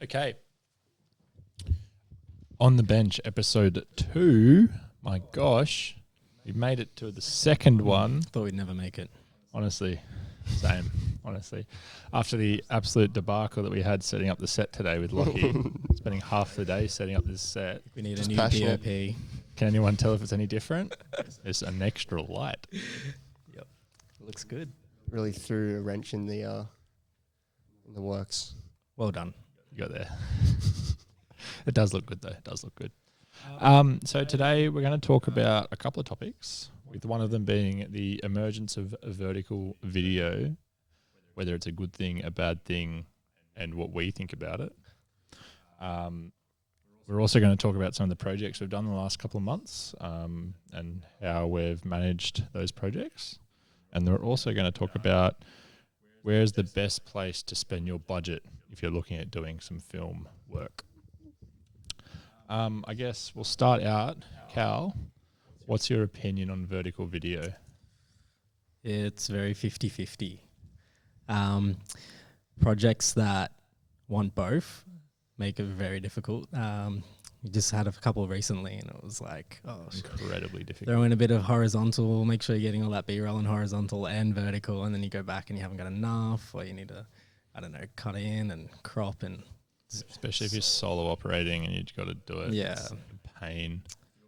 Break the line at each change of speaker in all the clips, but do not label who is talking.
Okay. On the Bench, episode 2. My gosh, we made it to the second one.
Thought we'd never make it.
Honestly, same. Honestly, after the absolute debacle that we had setting up the set today with Lockie, spending half the day setting up this set.
We need
Just
a new
passionate.
DOP.
Can anyone tell if it's any different? There's an extra light.
Yep. Looks good.
Really threw a wrench in the works.
Well done.
You got there. It does look good though. It does look good. So today we're going to talk about a couple of topics, with one of them being the emergence of vertical video, whether it's a good thing, a bad thing, and what we think about it. We're also going to talk about some of the projects we've done in the last couple of months and how we've managed those projects. And we're also going to talk about where's the best place to spend your budget if you're looking at doing some film work. I guess we'll start out. Cal, what's your opinion on vertical video?
It's very 50-50. Projects that want both make it very difficult. We just had a couple recently and it was like,
Incredibly difficult.
throw in a bit of horizontal, make sure you're getting all that B-roll in horizontal and vertical, and then you go back and you haven't got enough, or you need to, cut in and crop and...
Especially if you're solo operating and you've got to do it.
Yeah.
It's a pain.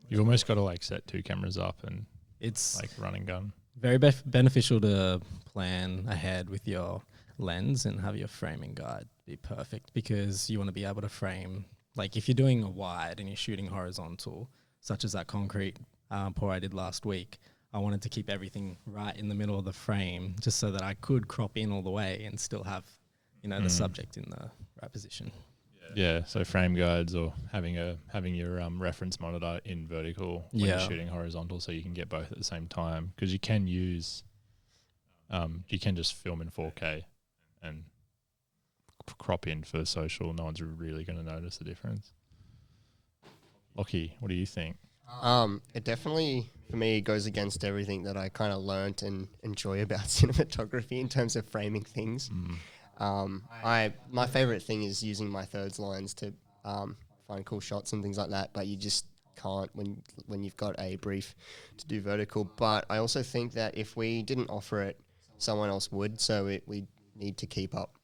You've almost got to set 2 cameras up and
It's
run and gun.
very beneficial to plan ahead with your lens and have your framing guide be perfect, because you want to be able to frame, like if you're doing a wide and you're shooting horizontal, such as that concrete pour I did last week, I wanted to keep everything right in the middle of the frame just so that I could crop in all the way and still have, the subject in the right position.
Yeah, so frame guides or having your reference monitor in vertical when you're shooting horizontal, so you can get both at the same time, because you can use you can just film in 4K and crop in for social. No one's really going to notice the difference. Lockie, what do you think?
It definitely, for me, goes against everything that I kind of learnt and enjoy about cinematography in terms of framing things. My favorite thing is using my thirds lines to find cool shots and things like that, but you just can't when you've got a brief to do vertical. But I also think that if we didn't offer it, someone else would, so we need to keep up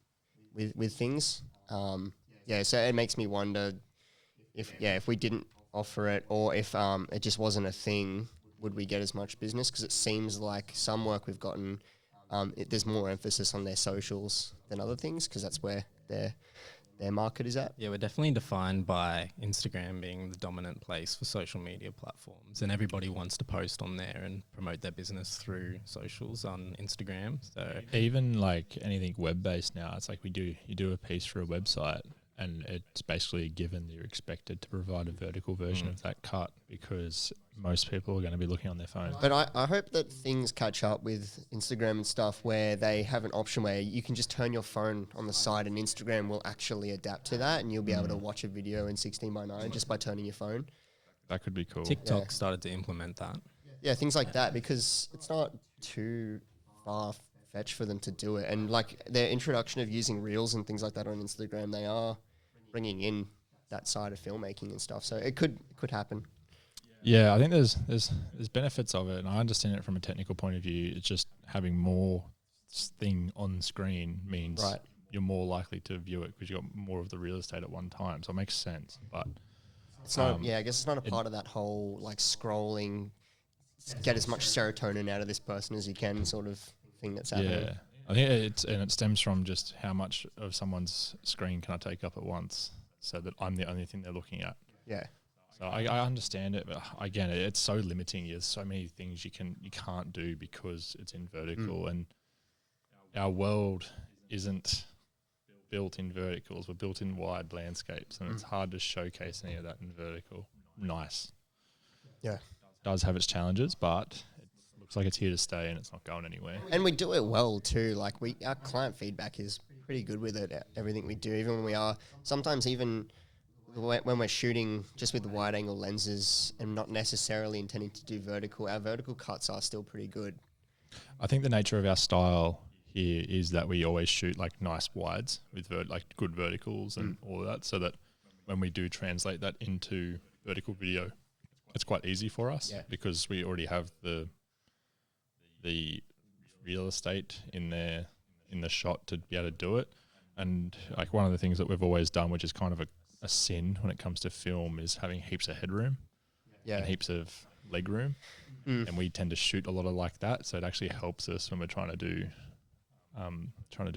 with things. So it makes me wonder if we didn't offer it, or if it just wasn't a thing, would we get as much business? Because it seems like some work we've gotten, there's more emphasis on their socials than other things, because that's where their market is at.
Yeah, we're definitely defined by Instagram being the dominant place for social media platforms, and everybody wants to post on there and promote their business through socials on Instagram. So
Even anything web-based now, it's like you do a piece for a website, and it's basically a given that you're expected to provide a vertical version of that cut, because most people are going to be looking on their phone.
But I hope that things catch up with Instagram and stuff, where they have an option where you can just turn your phone on the side and Instagram will actually adapt to that, and you'll be able to watch a video in 16:9 just by turning your phone.
That could be cool.
TikTok started to implement that.
Yeah, things like that, because it's not too far-fetched for them to do it. And their introduction of using Reels and things like that on Instagram, they are bringing in that side of filmmaking and stuff. So it could happen.
Yeah, I think there's benefits of it, and I understand it from a technical point of view. It's just having more thing on screen means you're more likely to view it, because you've got more of the real estate at one time. So it makes sense, but
it's not. I guess it's not a part of that whole scrolling, get as much serotonin out of this person as you can sort of thing that's happening.
Yeah, I think it stems from just how much of someone's screen can I take up at once, so that I'm the only thing they're looking at.
Yeah.
So I understand it, but again, it's so limiting. There's so many things you can't do because it's in vertical, and our world isn't built in verticals. We're built in wide landscapes, and it's hard to showcase any of that in vertical. Nice.
Yeah.
It does have its challenges, but it looks like it's here to stay, and it's not going anywhere.
And we do it well too. Our client feedback is pretty good with it. Everything we do, even when we are sometimes even when we're shooting just with the wide angle lenses and not necessarily intending to do vertical, our vertical cuts are still pretty good.
I think the nature of our style here is that we always shoot like nice wides with like good verticals and all of that, so that when we do translate that into vertical video, it's quite easy for us because we already have the real estate in the shot to be able to do it. And like one of the things that we've always done, which is kind of a sin when it comes to film, is having heaps of headroom and heaps of leg room. And we tend to shoot a lot of like that, so it actually helps us when we're trying to do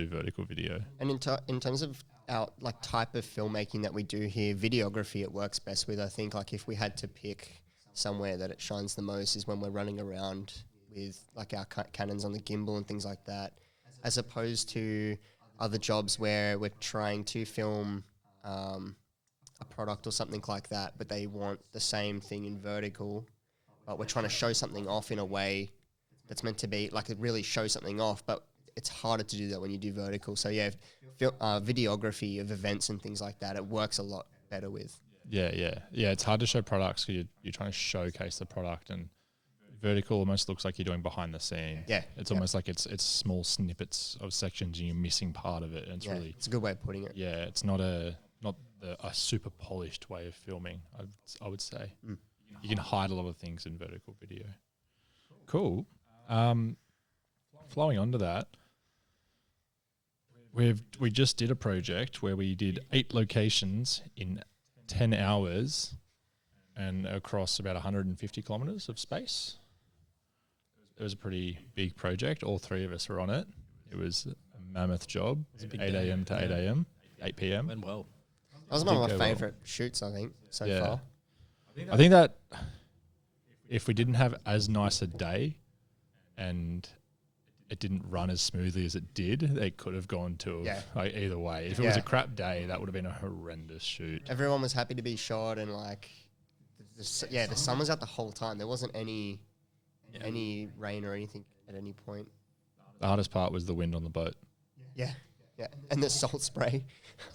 vertical video.
And in terms of our like type of filmmaking that we do here, videography it works best with. I think like if we had to pick somewhere that it shines the most is when we're running around with like our Canons on the gimbal and things like that, as opposed to other jobs where we're trying to film a product or something like that, but they want the same thing in vertical, but we're trying to show something off in a way that's meant to be like it really shows something off, but it's harder to do that when you do vertical. So yeah, videography of events and things like that, it works a lot better with. Yeah.
It's hard to show products because you're trying to showcase the product, and vertical almost looks like you're doing behind the scene.
Yeah,
it's almost like it's small snippets of sections and you're missing part of it. And it's
a good way of putting it.
Yeah, it's not a super polished way of filming, I would say. You can hide a lot of things in vertical video. Cool. Flowing onto that, we just did a project where we did 8 locations in 10 hours and across about 150 kilometers of space. It was a pretty big project. All 3 of us were on it. It was a mammoth job, 8 a.m. to 8 a.m., 8 p.m.
Went well.
That was one of my favourite shoots, I think, so far.
I think that if we didn't have as nice a day and it didn't run as smoothly as it did, they could have gone to like either way. If it was a crap day, that would have been a horrendous shoot.
Everyone was happy to be shot, and like, the sun was out the whole time. There wasn't any rain or anything at any point.
The hardest part was the wind on the boat.
Yeah, and the salt spray.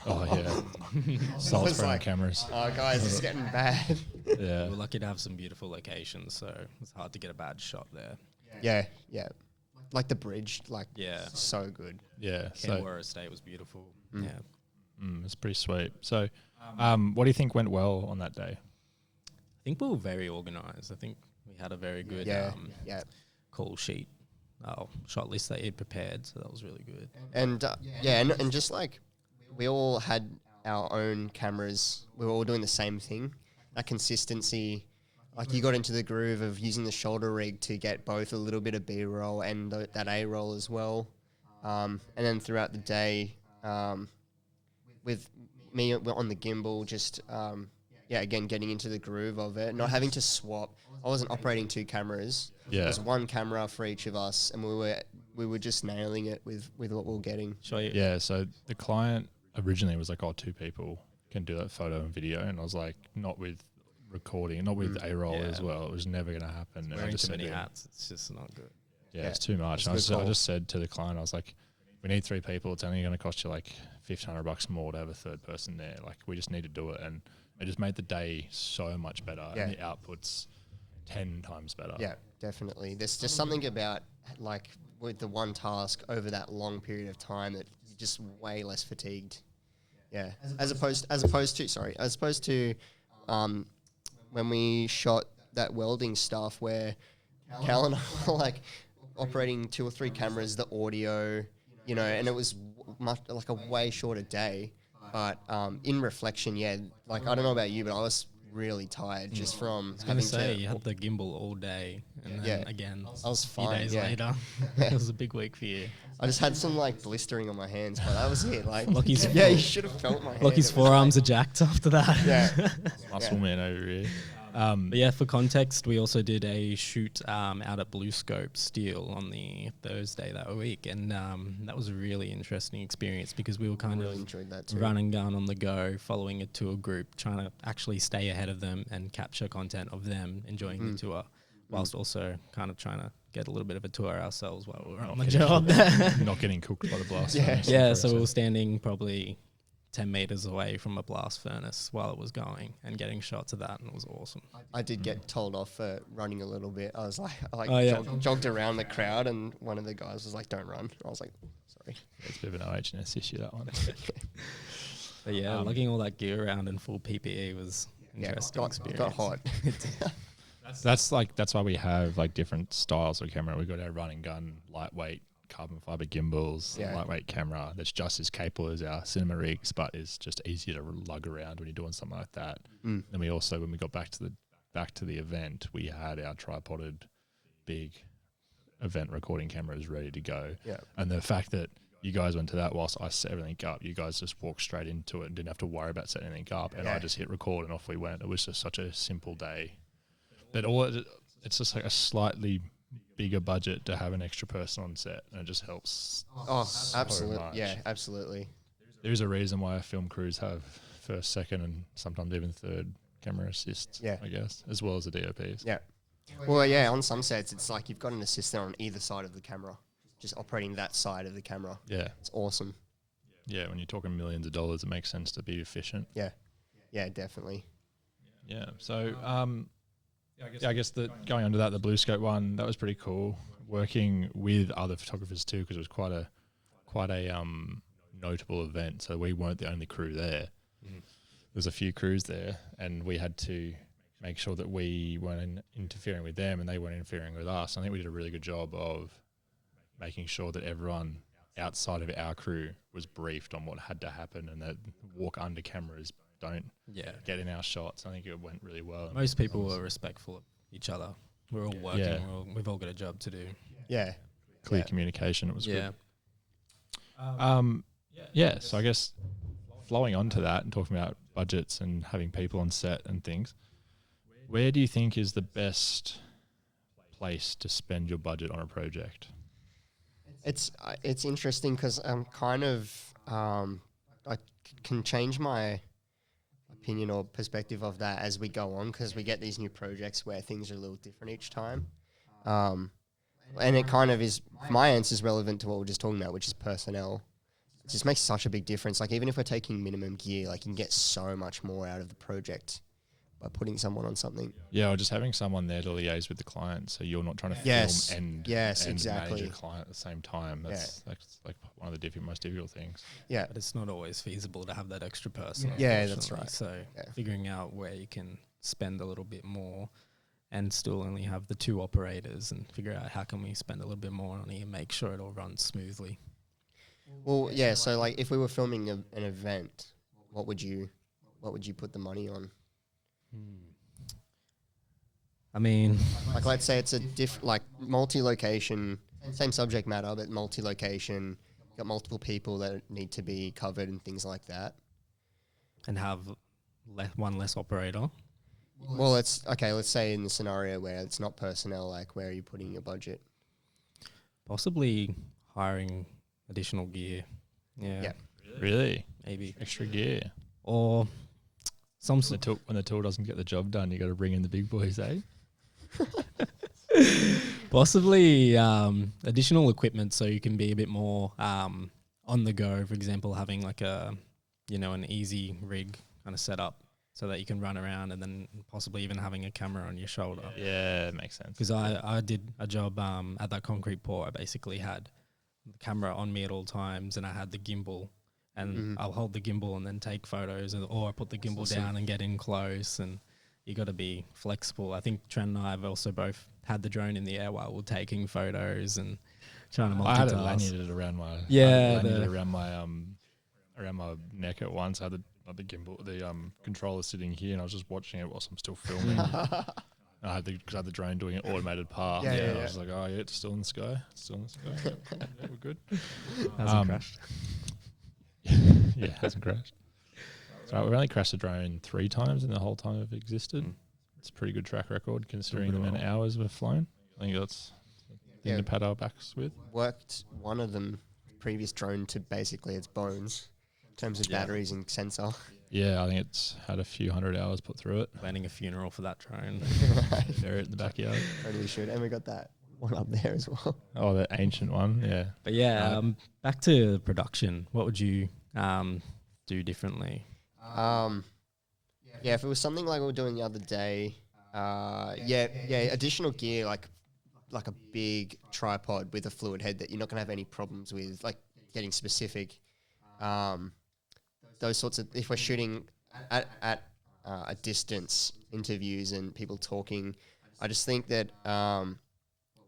Oh yeah, salt spray on cameras.
Oh guys, it's getting bad.
Yeah, we're lucky to have some beautiful locations, so it's hard to get a bad shot there.
Yeah. Like the bridge, so good.
Yeah,
Kenmore Estate was beautiful. Yeah,
it's pretty sweet. So, what do you think went well on that day?
I think we were very organised. I think we had a very good call sheet, shot list that you'd prepared, so that was really good.
And and just like we all had our own cameras, we were all doing the same thing. That consistency. Like you got into the groove of using the shoulder rig to get both a little bit of B-roll and that A-roll as well. And then throughout the day, with me on the gimbal, just, again, getting into the groove of it, not having to swap. I wasn't operating 2 cameras.
Yeah.
It was 1 camera for each of us, and we were just nailing it with what we were getting.
Yeah, so the client originally was like, 2 people can do that photo and video. And I was like, not with recording, not with A-roll as well. It was never going to happen.
Wearing too many hats, it's just not good.
Yeah, it's too much. I just said to the client, I was like, we need 3 people. It's only going to cost you like $1,500 more to have a 3rd person there. Like, we just need to do it. And it just made the day so much better. Yeah. And the output's 10 times better.
Yeah, definitely. There's just something about like with the one task over that long period of time that you're just way less fatigued. Yeah. As opposed to when we shot that welding stuff where Cal and I were like operating 2 or 3 cameras, the audio, and it was much like a way shorter day. But in reflection, like I don't know about you, but I was really tired just from having to.
You had the gimbal all day, and then again,
I was fine.
A few days later, it was a big week for you.
I just had some like blistering on my hands, but that was it. Like,
Lockie's
you should have felt my hand.
Lockie's forearms are jacked after that.
Yeah,
muscle man over here.
But yeah, for context, we also did a shoot out at Blue Scope Steel on the Thursday that week, and that was a really interesting experience because we were kind of
enjoyed that too.
Run and gun on the go, following a tour group, trying to actually stay ahead of them and capture content of them enjoying the tour, whilst also kind of trying to get a little bit of a tour ourselves while we were on the job.
Not getting cooked by the blast.
Yeah, so we were standing probably 10 meters away from a blast furnace while it was going and getting shots of that, and it was awesome.
I did get told off for running a little bit. I was like, jogged around the crowd, and one of the guys was like, "Don't run." I was like, "Sorry."
It's a bit of an OHS issue, that one.
But yeah, lugging all that gear around in full PPE was interesting experience.
Got hot.
That's why we have like different styles of camera. We've got our run and gun, lightweight carbon fiber gimbals, lightweight camera that's just as capable as our cinema rigs, but is just easier to lug around when you're doing something like that. Then we also, when we got back to the event, we had our tripoded big event recording cameras ready to go. Yeah. And the fact that you guys went to that whilst I set everything up, you guys just walked straight into it and didn't have to worry about setting anything up, and I just hit record and off we went. It was just such a simple day. But it's just like a slightly bigger budget to have an extra person on set, and it just helps. Oh,
absolutely. Yeah, absolutely.
There's a reason why film crews have first, second, and sometimes even third camera assists, I guess, as well as the DOPs.
Yeah. Well, yeah, on some sets, it's like you've got an assistant on either side of the camera, just operating that side of the camera. Yeah. It's awesome.
Yeah, when you're talking millions of dollars, it makes sense to be efficient.
Yeah. Yeah, definitely.
Yeah. So, I guess going under that, the Blue Scope one, that was pretty cool. Working with other photographers too, because it was quite a notable event. So we weren't the only crew there. There's a few crews there, and we had to make sure that we weren't interfering with them and they weren't interfering with us. I think we did a really good job of making sure that everyone outside of our crew was briefed on what had to happen, and that walk under cameras don't get in our shots. I think it went really well.
Most people were respectful of each other. We're all working. We've all got a job to do.
Yeah.
Clear communication. It was good. So I guess flowing onto that and talking about budgets and having people on set and things, where do you think is the best place to spend your budget on a project?
It's interesting because I'm kind of I can change my opinion or perspective of that as we go on, because we get these new projects where things are a little different each time. And it kind of is, my answer is relevant to what we're just talking about, which is personnel. It just makes such a big difference. Like, even if we're taking minimum gear, like, you can get so much more out of the project by putting someone on something.
Yeah, or just having someone there to liaise with the client, so you're not trying to film and manage a client at the same time. That's like one of the most difficult things.
Yeah.
But it's not always feasible to have that extra person.
Yeah, that's right.
So figuring out where you can spend a little bit more and still only have the two operators, and figure out how can we spend a little bit more on it and make sure it all runs smoothly.
Well, yeah, so like if we were filming an event, what would you put the money on?
I mean,
like, let's say it's a multi-location, same subject matter, but multi-location, got multiple people that need to be covered and things like that.
And have one less operator.
Well, let's say in the scenario where it's not personnel, like, where are you putting your budget?
Possibly hiring additional gear. Yeah.
Really?
Maybe.
Extra gear.
Or when
the tool doesn't get the job done, you got to bring in the big boys, eh?
Possibly additional equipment, so you can be a bit more on the go. For example, having like an easy rig kind of setup, so that you can run around, and then possibly even having a camera on your shoulder.
Yeah, it makes sense.
Because I did a job at that concrete pour. I basically had the camera on me at all times, and I had the gimbal, and I'll hold the gimbal and then take photos, or I put the gimbal down and get in close, and you got to be flexible. I think Trent and I have also both had the drone in the air while we're taking photos and trying to multitask.
I had it lanyarded around my neck at once. I had the gimbal, the controller sitting here, and I was just watching it whilst I'm still filming. I had the drone doing an automated path. I was like, oh yeah, it's still in the sky. Yeah, we're good.
Hasn't crashed.
Yeah, it hasn't crashed. So we've only crashed the drone 3 times in the whole time it existed. It's a pretty good track record considering the amount of hours we've flown. I think that's the thing to pat our backs with.
Worked one of them, previous drone, to basically its bones in terms of batteries and sensor.
Yeah, I think it's had a few hundred hours put through it.
Planning a funeral for that drone.
Bury it in the backyard.
Totally should. And we got that one up there as well.
Oh, the ancient one, yeah.
But back to production. What would you do differently?
Yeah, if it was something like we were doing the other day, additional gear like a big tripod with a fluid head that you're not gonna have any problems with, like getting specific. Those sorts of, if we're shooting at a distance, interviews and people talking, I just think that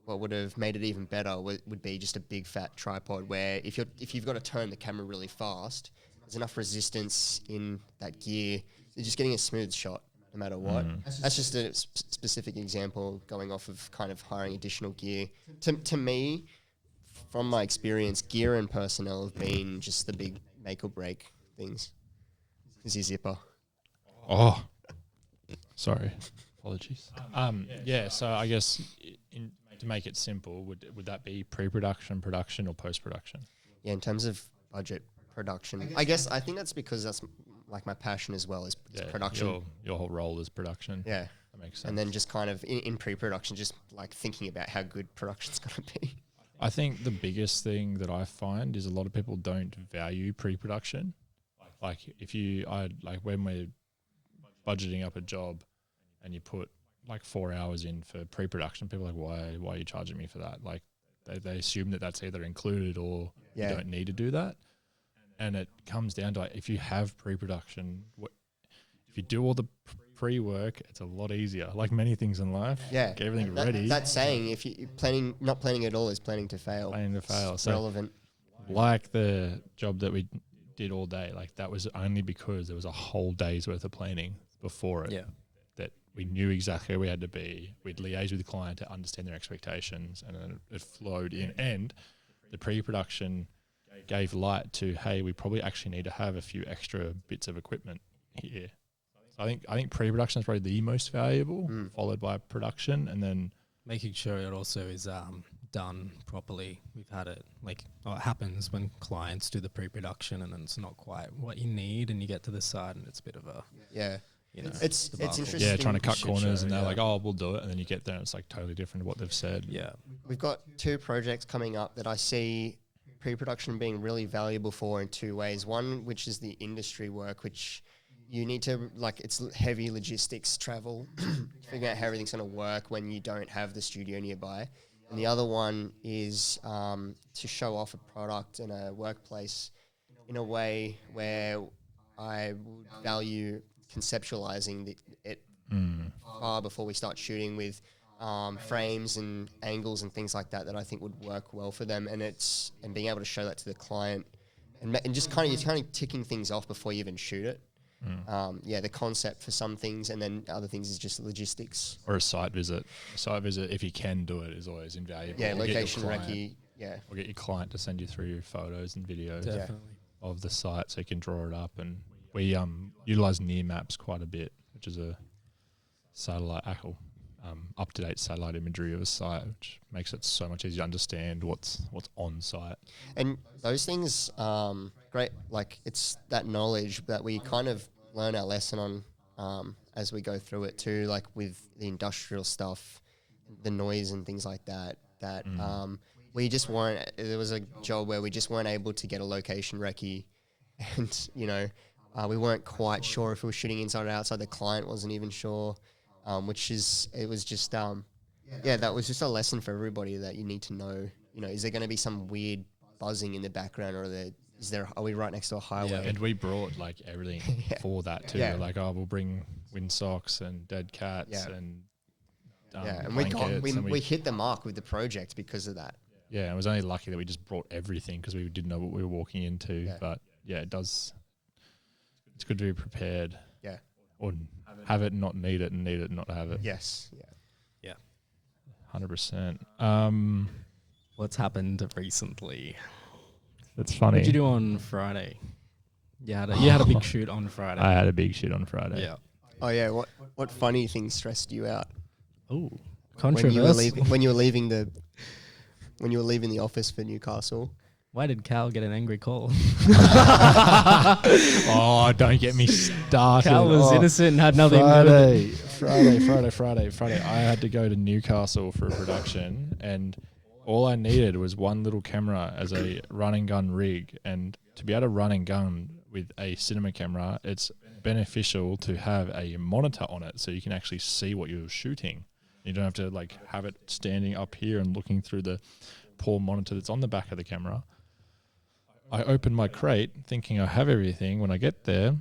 what would have made it even better would be just a big fat tripod where if you've got to turn the camera really fast, there's enough resistance in that gear. You're just getting a smooth shot no matter what. That's just a specific example going off of kind of hiring additional gear. To me, from my experience, gear and personnel have been just the big make or break things. Is your zipper?
Oh, sorry. Apologies. Yeah, so I guess to make it simple, would that be pre-production, production, or post-production?
Yeah, in terms of budget, production. I think that's because that's like my passion as well, is production.
Your whole role is production.
Yeah.
That makes sense.
And then just kind of in pre-production, just like thinking about how good production's going to be.
I think the biggest thing that I find is a lot of people don't value pre-production. Like when we're budgeting up a job and you put like 4 hours in for pre-production, people are like, why are you charging me for that? Like they assume that that's either included or you don't need to do that. And it comes down to, like, if you have pre-production, if you do all the pre-work, it's a lot easier. Like many things in life, get everything ready.
That's saying if you're not planning at all is planning to fail.
Planning to fail.
So relevant.
Like the job that we did all day, like that was only because there was a whole day's worth of planning before it.
Yeah.
That we knew exactly where we had to be. We'd liaise with the client to understand their expectations, and then it flowed in. And the pre-production gave light to, hey, we probably actually need to have a few extra bits of equipment here. So I think pre-production is probably the most valuable, followed by production, and then
making sure it also is done properly. We've had it it happens when clients do the pre-production and then it's not quite what you need, and you get to the side and it's a bit of a
it's interesting.
Yeah, trying to cut corners, and they're like, oh, we'll do it, and then you get there and it's like totally different to what they've said.
Yeah,
we've got 2 projects coming up that I see pre-production being really valuable for in 2 ways. One, which is the industry work, which you need to, it's heavy logistics, travel, figuring out how everything's going to work when you don't have the studio nearby. And the other one is to show off a product in a workplace in a way where I would value conceptualizing it far before we start shooting, with frames and angles and things like that I think would work well for them, and being able to show that to the client, and just kind of ticking things off before you even shoot it. The concept for some things, and then other things is just logistics.
Or a site visit. A site visit, if you can do it, is always invaluable.
Yeah, location recce. Yeah.
Or get your client to send you through your photos and videos of the site so you can draw it up. And we utilize near maps quite a bit, which is a satellite, up-to-date satellite imagery of a site, which makes it so much easier to understand what's on site.
And those things, great. Like, it's that knowledge that we kind of learn our lesson on as we go through it too, like with the industrial stuff, the noise and things like that, we just weren't, there was a job where we just weren't able to get a location recce, and, we weren't quite sure if we were shooting inside or outside. The client wasn't even sure. That was just a lesson for everybody, that you need to know, is there going to be some weird buzzing in the background, or are we right next to a highway?
Yeah, and we brought everything for that too.
Yeah.
We'll bring windsocks and dead cats and
and
blankets,
we hit the mark with the project because of that.
Yeah, it was only lucky that we just brought everything because we didn't know what we were walking into.
Yeah.
But it's good to be prepared.
Yeah.
Or have it and not need it, and need it and not have it.
Yes.
Yeah.
100%.
What's happened recently?
That's funny.
What did you do on Friday? You had a big shoot on Friday.
I had a big shoot on Friday.
Yeah.
Oh yeah. What funny thing stressed you out?
Oh, controversial.
When you were leaving the office for Newcastle.
Why did Cal get an angry call?
Oh, don't get me started.
Cal was innocent and had nothing
Friday. I had to go to Newcastle for a production, and all I needed was one little camera as a run and gun rig. And to be able to run and gun with a cinema camera, it's beneficial to have a monitor on it so you can actually see what you're shooting. You don't have to like have it standing up here and looking through the poor monitor that's on the back of the camera. I open my crate thinking I have everything when I get there,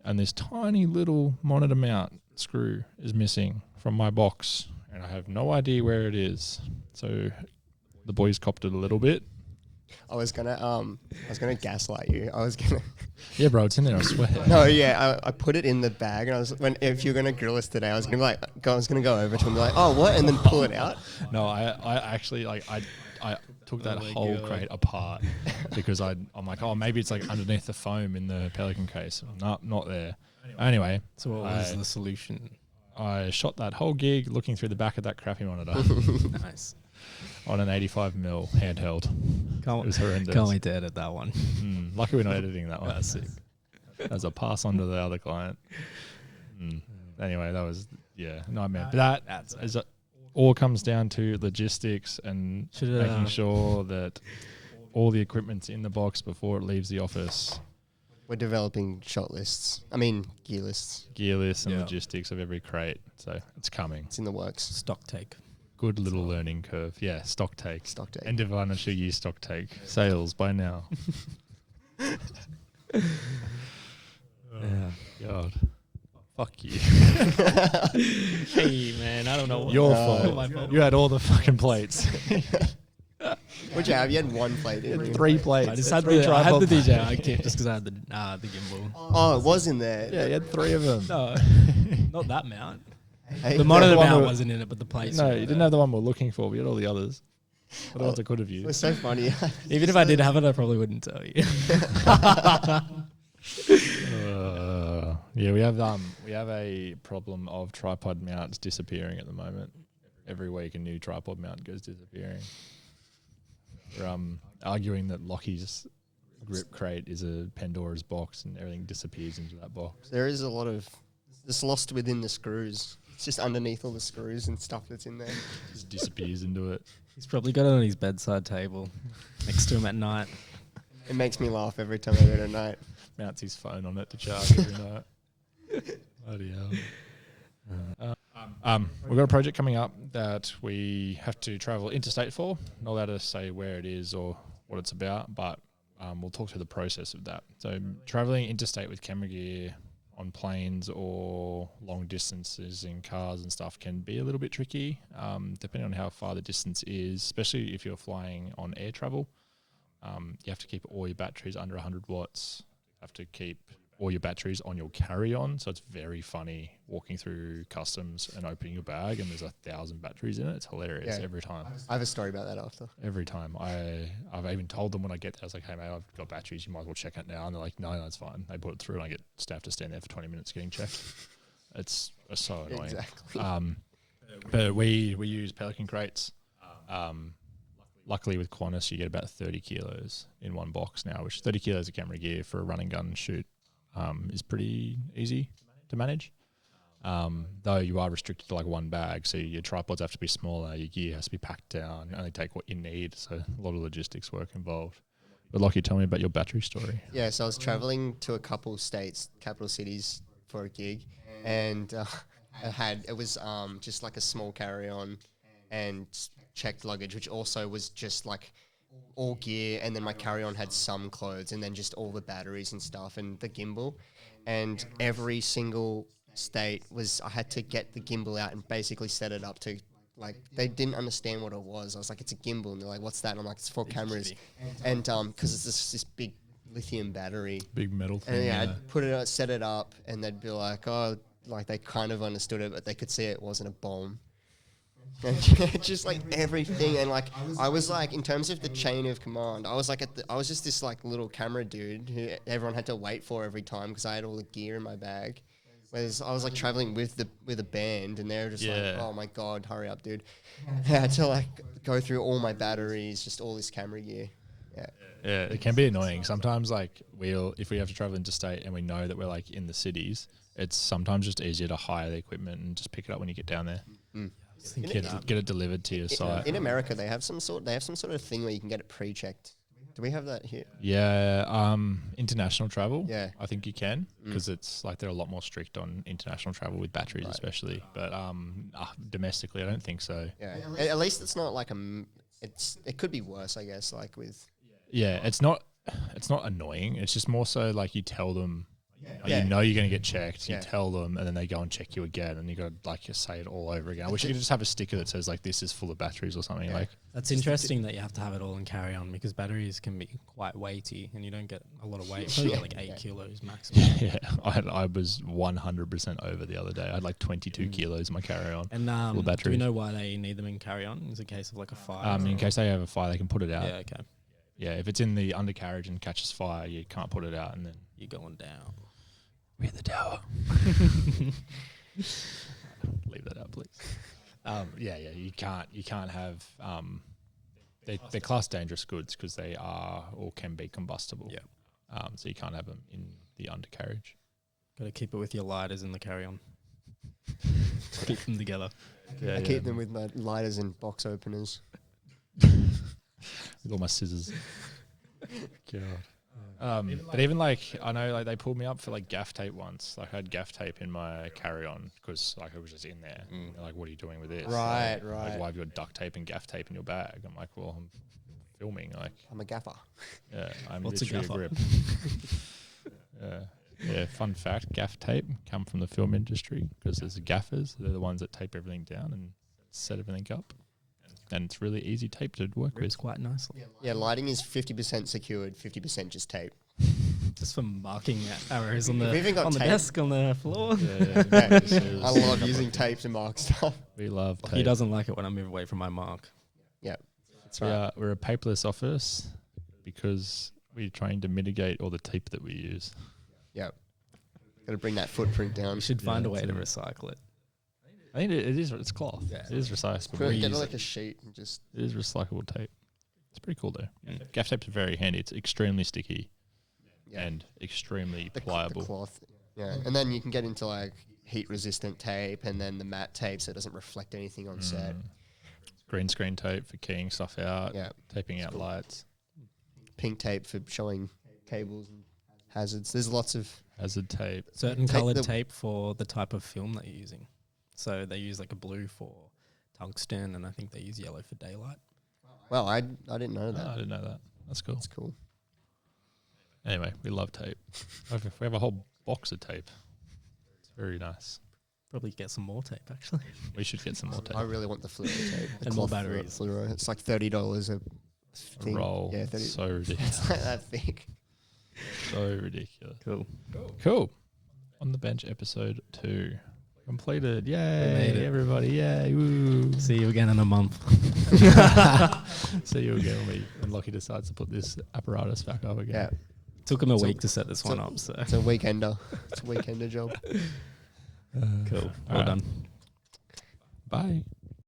and this tiny little monitor mount screw is missing from my box, and I have no idea where it is. So the boys copped it a little bit.
I was gonna gaslight you.
Yeah, bro, it's in there, I swear.
No, yeah, I put it in the bag, and if you're gonna grill us today, I was gonna go over to him and be like, oh, what, and then pull it out.
No, I actually I took that whole crate apart because I'm like, oh, maybe it's like underneath the foam in the Pelican case. No, not there. Anyway,
so what was the solution?
I shot that whole gig looking through the back of that crappy monitor.
Nice.
On an 85mm handheld. It was horrendous.
Can't wait to edit that one.
Lucky we're not editing that one. That's sick. As a pass on to the other client. Anyway, that was, nightmare. But that is all comes down to logistics and making sure that all the equipment's in the box before it leaves the office.
We're developing shot lists. I mean, gear lists.
Gear lists and logistics of every crate. So it's coming.
It's in the works.
Stock take.
Good little learning curve. Yeah, stock take.
Stock take.
End of financial year stock take. Sales by now. God. Fuck you.
Hey, man, I don't know.
Your fault. You had all the fucking plates.
What'd you have? You had one plate, didn't you?
3 plates.
I just had the DJI kit just because I had the gimbal.
Oh, it was in there.
Yeah, you had 3 of them.
No, not that mount.
Hey,
the monitor mount wasn't in it, but the plates.
No, you didn't have the one we're looking for. We had all the others. What else I could have
It
used?
was so funny.
Even if I did have it, I probably wouldn't tell you.
Yeah, we have a problem of tripod mounts disappearing at the moment. Every week a new tripod mount goes disappearing. We're arguing that Lockheed's grip crate is a Pandora's box and everything disappears into that box.
There is a lot of it's lost within the screws. It's just underneath all the screws and stuff that's in there.
Just disappears into it.
He's probably got it on his bedside table next to him at night.
It makes me laugh every time I go to night.
Mounts his phone on it to charge every night. Bloody hell. We've got a project coming up that we have to travel interstate for. Not allowed to say where it is or what it's about, but we'll talk through the process of that. So traveling interstate with camera gear on planes or long distances in cars and stuff can be a little bit tricky, depending on how far the distance is, especially if you're flying on air travel. You have to keep all your batteries under 100 watts. You have to keep all your batteries on your carry-on, so it's very funny walking through customs and opening your bag and there's 1,000 batteries in it. It's hilarious every time.
I have a story about that after.
Every time. I've even told them when I get there, I was like, hey mate, I've got batteries, you might as well check it now. And they're like, no, that's fine. They put it through and I get staff to stand there for 20 minutes getting checked. It's so annoying.
Exactly.
But we use Pelican crates. Luckily with Qantas, you get about 30 kilos in one box now, which 30 kilos of camera gear for a run and gun shoot is pretty easy to manage. Though you are restricted to like one bag, so your tripods have to be smaller, your gear has to be packed down, only take what you need, so a lot of logistics work involved. But Lockie, tell me about your battery story.
Yeah, so I was traveling to a couple states, capital cities for a gig, and it was just like a small carry-on and checked luggage, which also was just like all gear, and then my carry-on had some clothes, and then just all the batteries and stuff, and the gimbal. And every single state I had to get the gimbal out and basically set it up to, like, they didn't understand what it was. I was like, it's a gimbal, and they're like, what's that? And I'm like, it's for cameras. And because it's this big lithium battery.
Big metal thing.
And I'd put it out, set it up, and they'd be like, oh, like they kind of understood it, but they could see it wasn't a bomb. And just like everything, and like I was like, in terms of the chain of command, I was like I was just this like little camera dude who everyone had to wait for every time because I had all the gear in my bag. Whereas I was like traveling with a band, and they were just like, oh my god, hurry up, dude! I had to like go through all my batteries, just all this camera gear.
Yeah, it can be annoying sometimes. Like if we have to travel interstate and we know that we're like in the cities, it's sometimes just easier to hire the equipment and just pick it up when you get down there. Get it delivered to your site.
In America, they have some sort of thing where you can get it pre-checked. Do we have that here?
Yeah, international travel.
Yeah.
I think you can because it's like they're a lot more strict on international travel with batteries, especially. But domestically, I don't think so.
Yeah. At least it's not like it could be worse, I guess. Like with.
Yeah, it's not annoying. It's just more so like you tell them. Like you know you're going to get checked. You tell them, and then they go and check you again, and you got to like say it all over again. I wish you could just have a sticker that says like this is full of batteries or something. Like
that's interesting that you have to have it all in carry on because batteries can be quite weighty, and you don't get a lot of weight. You probably get like 8 kilos maximum.
Yeah, I was 100% over the other day. I had like 22 kilos in my carry on.
And do we know why they need them in carry on? Is it a case of like a fire?
In case they have a fire, they can put it out.
Yeah, okay.
Yeah, if it's in the undercarriage and catches fire, you can't put it out, and then
you're going down.
We're the tower. Leave that out, please. You can't have. They're classed dangerous goods because they are or can be combustible.
Yeah.
So you can't have them in the undercarriage.
Got to keep it with your lighters in the carry-on. Keep them together.
Yeah, I keep them with my lighters and box openers.
With all my scissors. God. But even like I know like they pulled me up for like gaff tape once. Like I had gaff tape in my carry-on because like it was just in there. They're like, what are you doing with this?
Right.
Like why have you got duct tape and gaff tape in your bag? I'm like, well, I'm filming. Like
I'm a gaffer.
Yeah, I'm
What's a
literally
gaffer?
grip. Yeah. Fun fact: gaff tape come from the film industry because there's the gaffers. They're the ones that tape everything down and set everything up. And it's really easy tape to work with.
It's quite nicely.
Yeah, lighting is 50% secured, 50% just tape.
Just for marking arrows on the
We've even got
on the
tape.
desk on the floor.
I love using tape to mark stuff.
We love tape.
He doesn't like it when I move away from my mark.
Yeah, that's right.
We're a paperless office because we're trying to mitigate all the tape that we use.
Yeah, got to bring that footprint down.
We should find a way to recycle it.
I think it is. It's cloth. Yeah. It is recyclable.
Get like a sheet and just.
It is recyclable tape. It's pretty cool though. Gaff tape's very handy. It's extremely sticky and extremely pliable.
The cloth. Yeah, and then you can get into like heat-resistant tape, and then the matte tape so it doesn't reflect anything on set.
Green screen tape for keying stuff out.
Yeah,
taping out lights.
Pink tape for showing cables and hazards. There's lots of
hazard tape.
Certain coloured tape for the type of film that you're using. So they use like a blue for tungsten, and I think they use yellow for daylight.
Well, I didn't know that.
I didn't know that. That's cool.
That's cool.
Anyway, we love tape. We have a whole box of tape. It's very nice.
Probably get some more tape, actually.
We should get some more tape.
I really want the fluoro tape.
And more batteries.
Fluoro. It's like $30 a thing.
Roll.
Yeah, 30.
So ridiculous.
It's like that thick.
So ridiculous.
Cool.
On the Bench episode 2. Completed. Yay, everybody. Yay. Woo.
See you again in a month.
See you again when Lockie decides to put this apparatus back up again.
Yeah.
Took him a week to set this one up. So
it's a weekender. It's a weekender job.
Cool. Well done.
Bye.